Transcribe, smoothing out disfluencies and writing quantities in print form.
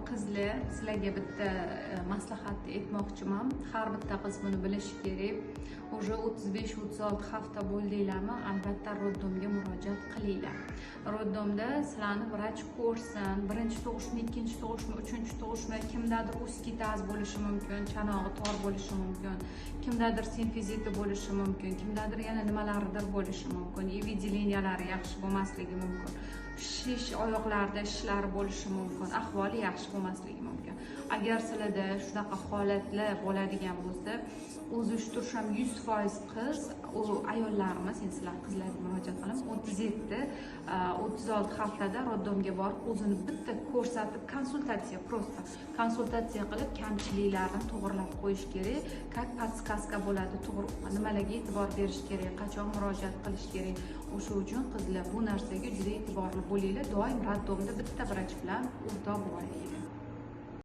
qizlar, sizlarga bitta maslahat aytmoqchiman. Har bitta qiz buni bilishi kerak. Уже 35-36 hafta bo'ldinglarmi, albatta roddomga murojaat qilinglar. Roddomda sizlarni vrach ko'rsin. Birinchi tug'ishmi, ikkinchi tug'ishmi, uchinchi tug'ishmi, kimdadir uskitaz bo'lishi mumkin, chanog'i tor bo'lishi mumkin, kimdadir simfiziti bo'lishi mumkin, kimdadir yana nimalaridir bo'lishi mumkin, evideleniyalari yaxshi bo'lmasligi mumkin, shish oyoqlarida shishlari bo'lishi mumkin, ahvoli yaxshi bo'lmasligi mumkin. Agar sizlarda shunaqa holatlar bo'ladigan bo'lsa, o'zi tursam 100% qiz, u ayollarimiz, endi sizlar qizlarga murojaat qilaman, 37-36 haftada roddomga borib, o'zini bitta ko'rsatib, konsultatsiya qilib, kamchiliklarni to'g'rilab qo'yish kerak. Как подсказка bo'ladi, to'g'ri nimalarga e'tibor berish kerak, qachon murojaat qilish kerak. O'sha uchun qizlar bu narsaga juda e'tiborli bo'linglar. Doim roddomda bitta vrach bilan o'rtoq bo'ling.